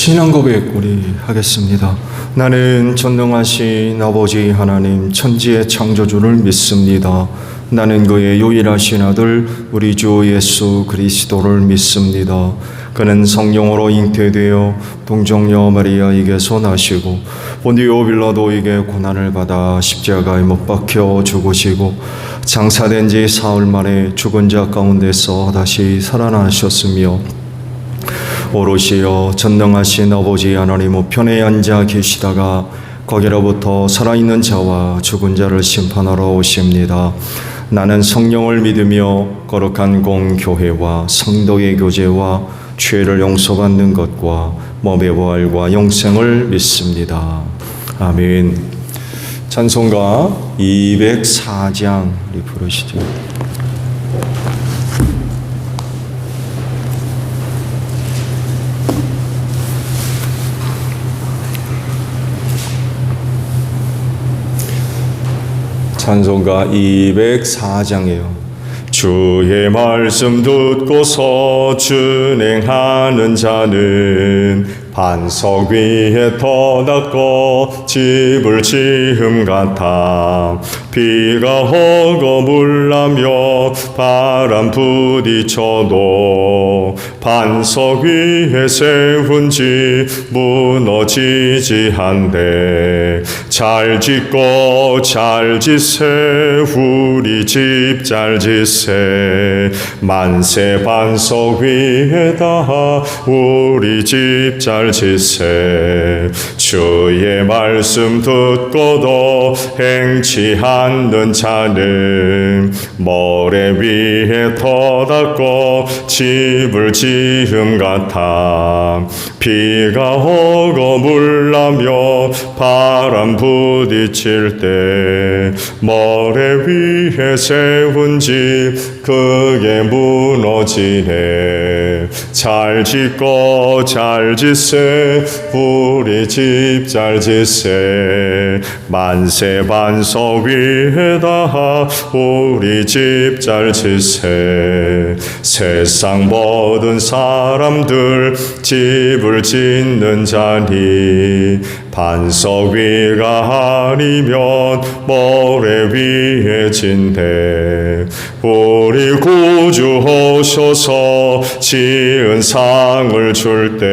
신앙 고백 우리 하겠습니다. 나는 전능하신 아버지 하나님 천지의 창조주를 믿습니다. 나는 그의 유일하신 아들 우리 주 예수 그리스도를 믿습니다. 그는 성령으로 잉태되어 동정녀 마리아에게서 나시고 본디오 빌라도에게 고난을 받아 십자가에 못 박혀 죽으시고 장사된 지 사흘 만에 죽은 자 가운데서 다시 살아나셨으며 오롯이여 전능하신 아버지 하나님 우편에 앉아 계시다가 거기로부터 살아있는 자와 죽은 자를 심판하러 오십니다. 나는 성령을 믿으며 거룩한 공교회와 성도의 교제와 죄를 용서받는 것과 몸의 부활과 영생을 믿습니다. 아멘. 찬송가 204장 우리 부르시죠. 찬송가 204장이에요. 주의 말씀 듣고서 준행하는 자는 반석 위에 터닫고 집을 지음 같아. 비가 오고 물나며 바람 부딪혀도 반석 위에 세운 집 무너지지 한대. 잘 짓고 잘 짓세 우리 집 잘 짓세. 만세 반석 위에다 우리 집 잘 짓세. 주의 말씀 듣고도 행치 않는 자는 모래 위에 터닫고 집을 지음 같아. 비가 오고 물나며 바람 부딪힐 때 모래 위에 세운 집 그게 무너지네. 잘 짓고 잘 짓세 우리 집 잘 짓세. 만세 반석 위에다 우리 집 잘 짓세. 세상 모든 사람들 집을 짓는 자니 반석 위가 아니면 모래 위에 진대. 우리 구주 오셔서 지은 상을 줄 때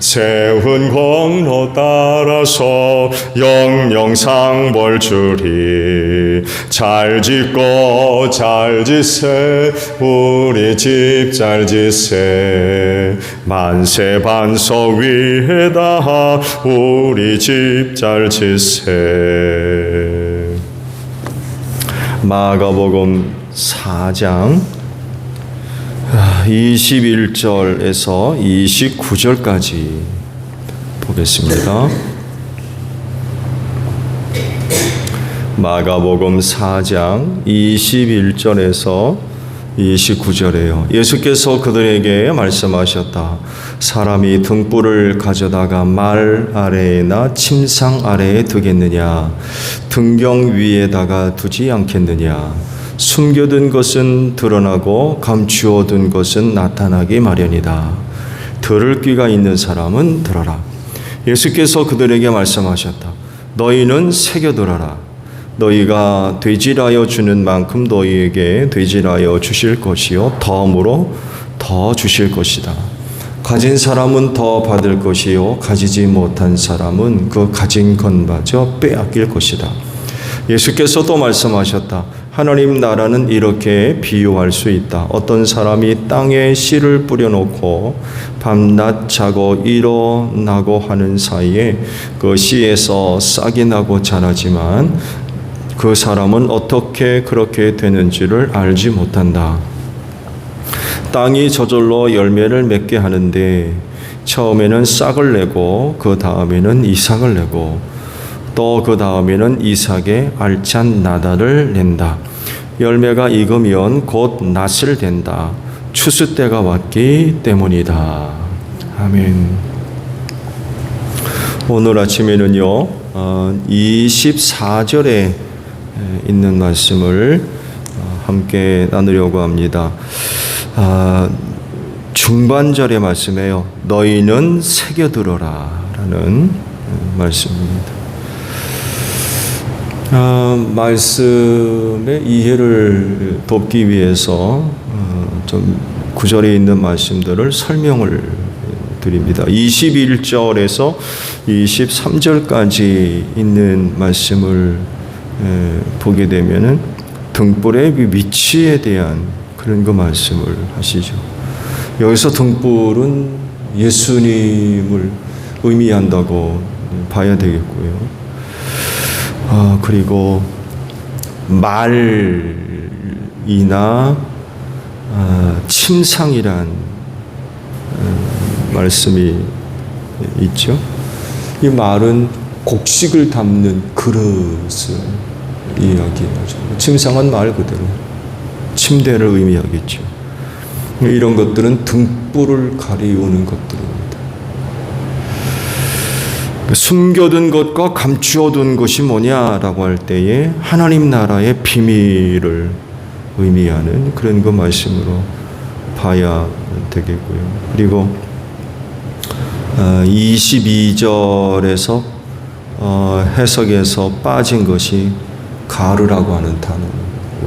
세운 공로 따라서 영영상벌 주리. 잘 짓고 잘 짓세 우리 집 잘 짓세. 만세 반석 위에다 우리 집 잘 짓세. 마가복음 4장 21절에서 29절까지 보겠습니다. 마가복음 4장 21절에서 29절에요. 예수께서 그들에게 말씀하셨다. 사람이 등불을 가져다가 말 아래에나 침상 아래에 두겠느냐? 등경 위에다가 두지 않겠느냐? 숨겨둔 것은 드러나고 감추어둔 것은 나타나기 마련이다. 들을 귀가 있는 사람은 들어라. 예수께서 그들에게 말씀하셨다. 너희는 새겨들어라. 너희가 되질하여 주는 만큼 너희에게 되질하여 주실 것이요 덤으로 더 주실 것이다. 가진 사람은 더 받을 것이요 가지지 못한 사람은 그 가진 것마저 빼앗길 것이다. 예수께서 또 말씀하셨다. 하나님 나라는 이렇게 비유할 수 있다. 어떤 사람이 땅에 씨를 뿌려놓고 밤낮 자고 일어나고 하는 사이에 그 씨에서 싹이 나고 자라지만 그 사람은 어떻게 그렇게 되는지를 알지 못한다. 땅이 저절로 열매를 맺게 하는데 처음에는 싹을 내고 그 다음에는 이삭을 내고 또 그 다음에는 이삭의 알찬 나달을 낸다. 열매가 익으면 곧 낫을 댄다. 추수 때가 왔기 때문이다. 아멘. 오늘 아침에는요 24절에 있는 말씀을 함께 나누려고 합니다. 중반절의 말씀이에요. 너희는 새겨들어라 라는 말씀입니다. 말씀의 이해를 돕기 위해서 좀 구절에 있는 말씀들을 설명을 드립니다. 21절에서 23절까지 있는 말씀을 보게 되면은 등불의 위치에 대한 그런 그 말씀을 하시죠. 여기서 등불은 예수님을 의미한다고 봐야 되겠고요. 그리고 말이나 침상이란 말씀이 있죠. 이 말은 곡식을 담는 그릇을 이야기하죠. 침상은 말 그대로 침대를 의미하겠죠. 이런 것들은 등불을 가리우는 것들입니다. 숨겨둔 것과 감추어둔 것이 뭐냐라고 할 때에 하나님 나라의 비밀을 의미하는 그런 그 말씀으로 봐야 되겠고요. 그리고 22절에서 해석에서 빠진 것이 가르라고 하는 단어.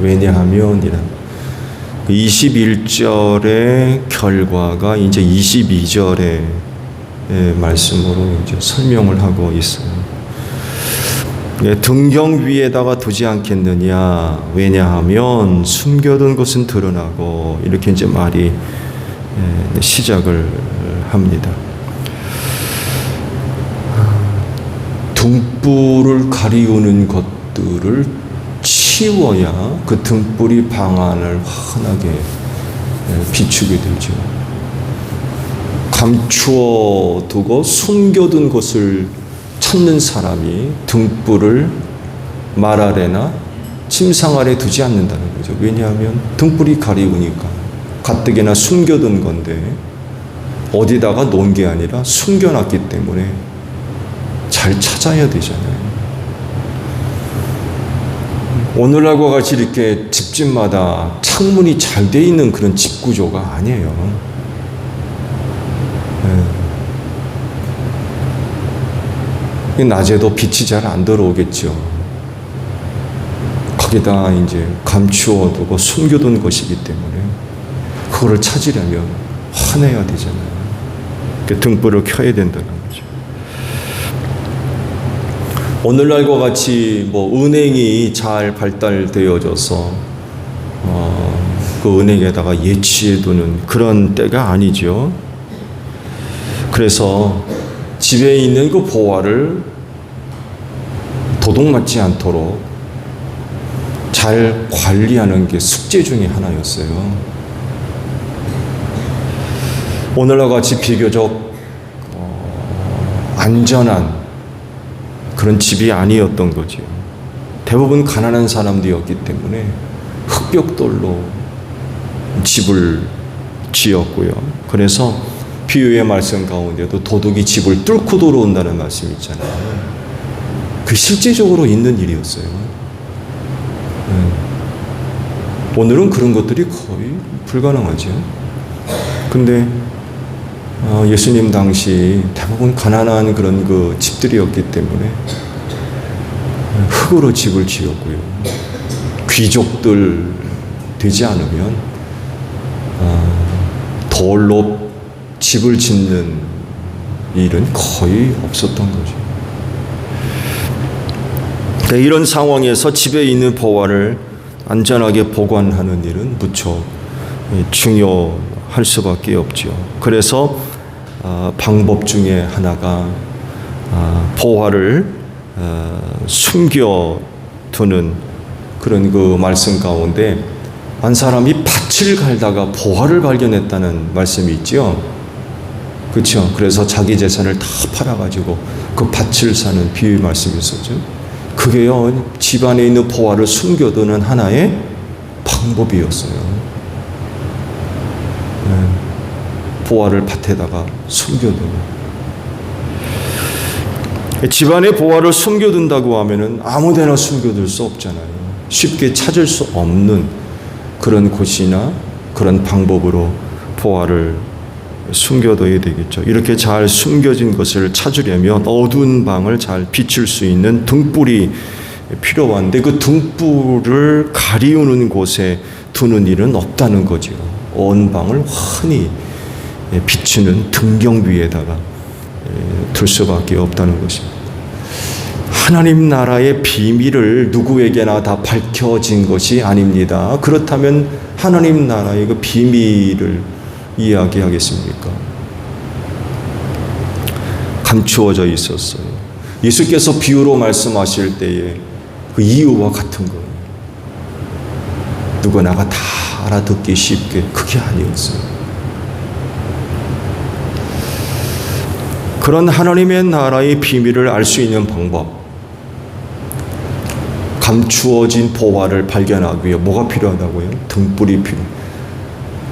왜냐하면 21절의 결과가 이제 22절의 말씀으로 이제 설명을 하고 있어요. 등경 위에다가 두지 않겠느냐. 왜냐하면 숨겨둔 것은 드러나고 이렇게 이제 말이 시작을 합니다. 등불을 가리우는 것들을 치워야 그 등불이 방 안을 환하게 비추게 되죠. 감추어 두고 숨겨둔 것을 찾는 사람이 등불을 말 아래나 침상 아래 두지 않는다는 거죠. 왜냐하면 등불이 가리우니까 가뜩이나 숨겨둔 건데 어디다가 놓은 게 아니라 숨겨놨기 때문에 잘 찾아야 되잖아요. 오늘날과 같이 이렇게 집집마다 창문이 잘 돼 있는 그런 집 구조가 아니에요. 낮에도 빛이 잘 안 들어오겠죠. 거기다 이제 감추어 두고 숨겨둔 것이기 때문에 그거를 찾으려면 화내야 되잖아요. 등불을 켜야 된다는 거죠. 오늘날과 같이 은행이 잘 발달되어져서 그 은행에다가 예치해두는 그런 때가 아니죠. 그래서 집에 있는 그 보화를 도둑맞지 않도록 잘 관리하는 게 숙제 중에 하나였어요. 오늘과 같이 비교적 안전한 그런 집이 아니었던 거죠. 대부분 가난한 사람들이었기 때문에 흙벽돌로 집을 지었고요. 그래서 비유의 말씀 가운데도 도둑이 집을 뚫고 들어온다는 말씀이 있잖아요. 그 실제적으로 있는 일이었어요. 오늘은 그런 것들이 거의 불가능하죠. 근데 예수님 당시 대부분 가난한 그런 그 집들이었기 때문에 흙으로 집을 지었고요. 귀족들 되지 않으면 돌로 집을 짓는 일은 거의 없었던 거죠. 이런 상황에서 집에 있는 보화를 안전하게 보관하는 일은 무척 중요할 수밖에 없죠. 그래서 방법 중에 하나가 보화를 숨겨두는 그런 그 말씀 가운데 한 사람이 밭을 갈다가 보화를 발견했다는 말씀이 있죠. 그렇죠. 그래서 자기 재산을 다 팔아가지고 그 밭을 사는 비유의 말씀이 있었죠. 그게요, 집안에 있는 보화를 숨겨두는 하나의 방법이었어요. 보화를 밭에다가 숨겨두는. 집안에 보화를 숨겨둔다고 하면은 아무데나 숨겨둘 수 없잖아요. 쉽게 찾을 수 없는 그런 곳이나 그런 방법으로 보화를 숨겨둬야 되겠죠. 이렇게 잘 숨겨진 것을 찾으려면 어두운 방을 잘 비출 수 있는 등불이 필요한데 그 등불을 가리우는 곳에 두는 일은 없다는 거죠. 온 방을 환히 비추는 등경 위에다가 둘 수밖에 없다는 것입니다. 하나님 나라의 비밀을 누구에게나 다 밝혀진 것이 아닙니다. 그렇다면 하나님 나라의 그 비밀을 이야기하겠습니까? 감추어져 있었어요. 예수께서 비유로 말씀하실 때에 그 이유와 같은 거예요. 누구나가 다 알아듣기 쉽게 그게 아니었어요. 그런 하나님의 나라의 비밀을 알 수 있는 방법, 감추어진 보화를 발견하기 위해 뭐가 필요하다고요? 등불이 필요해요.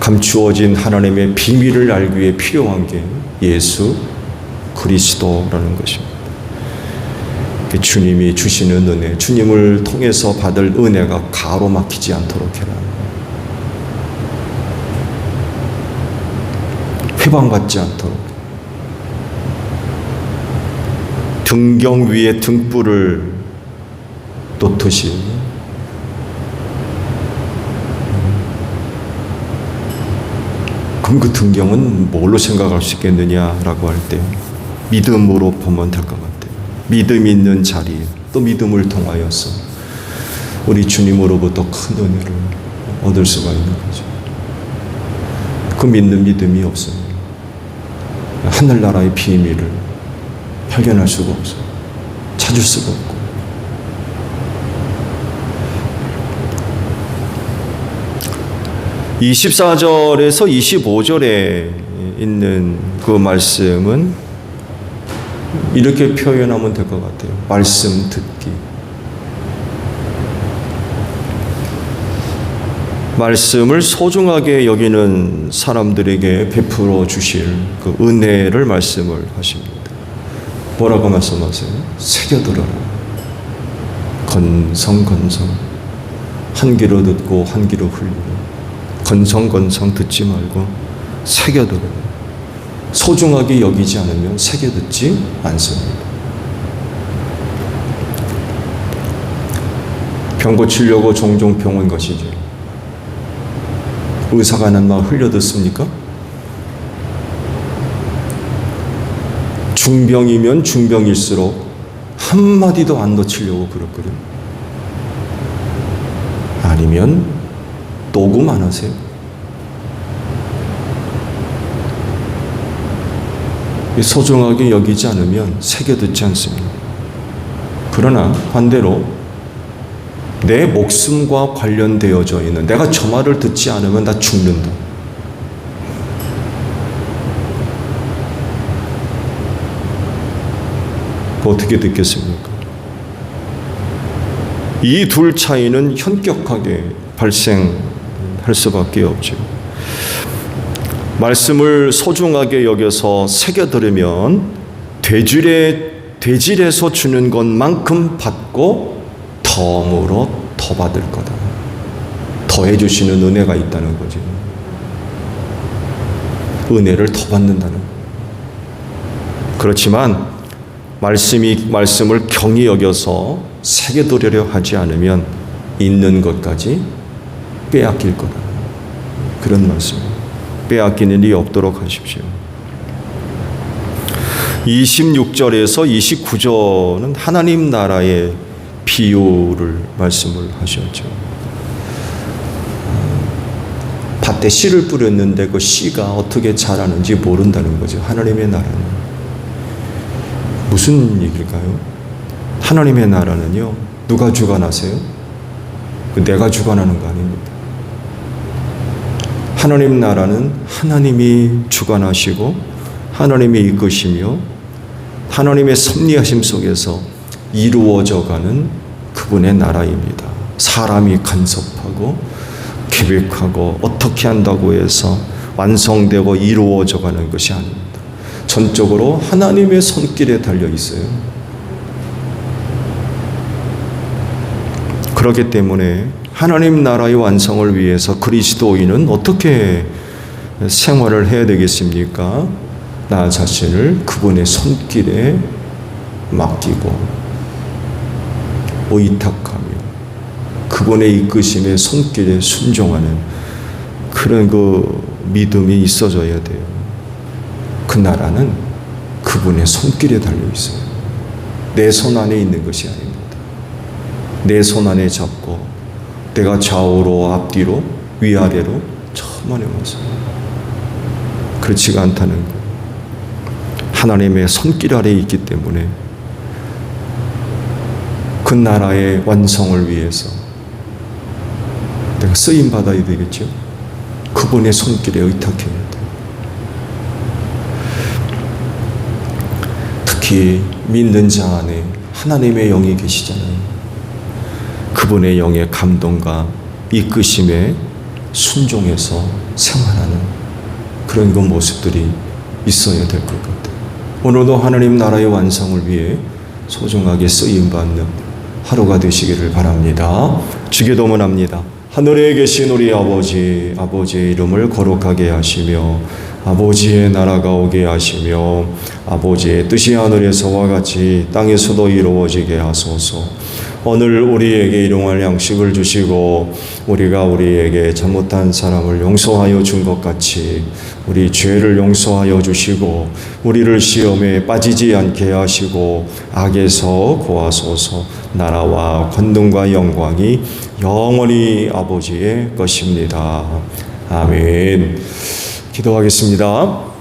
감추어진 하나님의 비밀을 알기 위해 필요한 게 예수 그리스도라는 것입니다. 주님이 주시는 은혜, 주님을 통해서 받을 은혜가 가로막히지 않도록 해라. 회방받지 않도록. 등경 위에 등불을 놓듯이 그럼 그 등경은 뭘로 생각할 수 있겠느냐라고 할 때 믿음으로 보면 될 것 같아요. 믿음 있는 자리에 또 믿음을 통하여서 우리 주님으로부터 큰 은혜를 얻을 수가 있는 거죠. 그 믿는 믿음이 없으면 하늘나라의 비밀을 발견할 수가 없어요. 찾을 수가 없고. 이 24절에서 25절에 있는 그 말씀은 이렇게 표현하면 될 것 같아요. 말씀 듣기. 말씀을 소중하게 여기는 사람들에게 베풀어 주실 그 은혜를 말씀을 하십니다. 뭐라고 말씀하세요? 새겨들어라. 건성건성. 한 귀로 듣고 한 귀로 흘리고. 건성건성 듣지 말고 새겨들어라. 소중하게 여기지 않으면 새겨듣지 않습니다. 병 고치려고 종종 병원 가시죠. 의사가 하는 말 흘려듣습니까? 중병이면 중병일수록 한마디도 안 놓치려고 그랬거든요. 아니면 녹음 안 하세요? 소중하게 여기지 않으면 새겨듣지 않습니다. 그러나 반대로 내 목숨과 관련되어져 있는 내가 저 말을 듣지 않으면 나 죽는다. 어떻게 듣겠습니까? 이 둘 차이는 현격하게 발생할 수밖에 없죠. 말씀을 소중하게 여겨서 새겨들으면 되질에서 주는 것만큼 받고 덤으로 더 받을 거다. 더해 주시는 은혜가 있다는 거죠. 은혜를 더 받는다는 거예요. 그렇지만 말씀을 경히 여겨서 새겨들으려 하지 않으면 있는 것까지 빼앗길 거다. 그런 말씀입니다. 빼앗기는 일이 없도록 하십시오. 26절에서 29절은 하나님 나라의 비유를 말씀을 하셨죠. 밭에 씨를 뿌렸는데 그 씨가 어떻게 자라는지 모른다는 거죠. 하나님의 나라는. 무슨 얘기일까요? 하나님의 나라는요, 누가 주관하세요? 내가 주관하는 거 아닙니다. 하나님 나라는 하나님이 주관하시고 하나님이 이끄시며 하나님의 섭리하심 속에서 이루어져가는 그분의 나라입니다. 사람이 간섭하고 계획하고 어떻게 한다고 해서 완성되고 이루어져가는 것이 아닙니다. 전적으로 하나님의 손길에 달려 있어요. 그렇기 때문에 하나님 나라의 완성을 위해서 그리스도인은 어떻게 생활을 해야 되겠습니까? 나 자신을 그분의 손길에 맡기고 의탁하며 그분의 이끄심에 손길에 순종하는 그런 그 믿음이 있어져야 돼요. 그 나라는 그분의 손길에 달려 있어요. 내 손 안에 있는 것이 아닙니다. 내 손 안에 잡고 내가 좌우로 앞뒤로 위아래로 천만에와서 그렇지가 않다는 것. 하나님의 손길 아래에 있기 때문에 그 나라의 완성을 위해서 내가 쓰임 받아야 되겠죠. 그분의 손길에 의탁해야 돼요. 특히 믿는 자 안에 하나님의 영이 계시잖아요. 그분의 영의 감동과 이끄심에 순종해서 생활하는 그런 그 모습들이 있어야 될 것 같아요. 오늘도 하나님 나라의 완성을 위해 소중하게 쓰임받는 하루가 되시기를 바랍니다. 주기도문합니다. 하늘에 계신 우리 아버지, 아버지의 이름을 거룩하게 하시며 아버지의 나라가 오게 하시며 아버지의 뜻이 하늘에서와 같이 땅에서도 이루어지게 하소서. 오늘 우리에게 일용할 양식을 주시고 우리가 우리에게 잘못한 사람을 용서하여 준 것 같이 우리 죄를 용서하여 주시고 우리를 시험에 빠지지 않게 하시고 악에서 구하소서. 나라와 권능과 영광이 영원히 아버지의 것입니다. 아멘. 기도하겠습니다.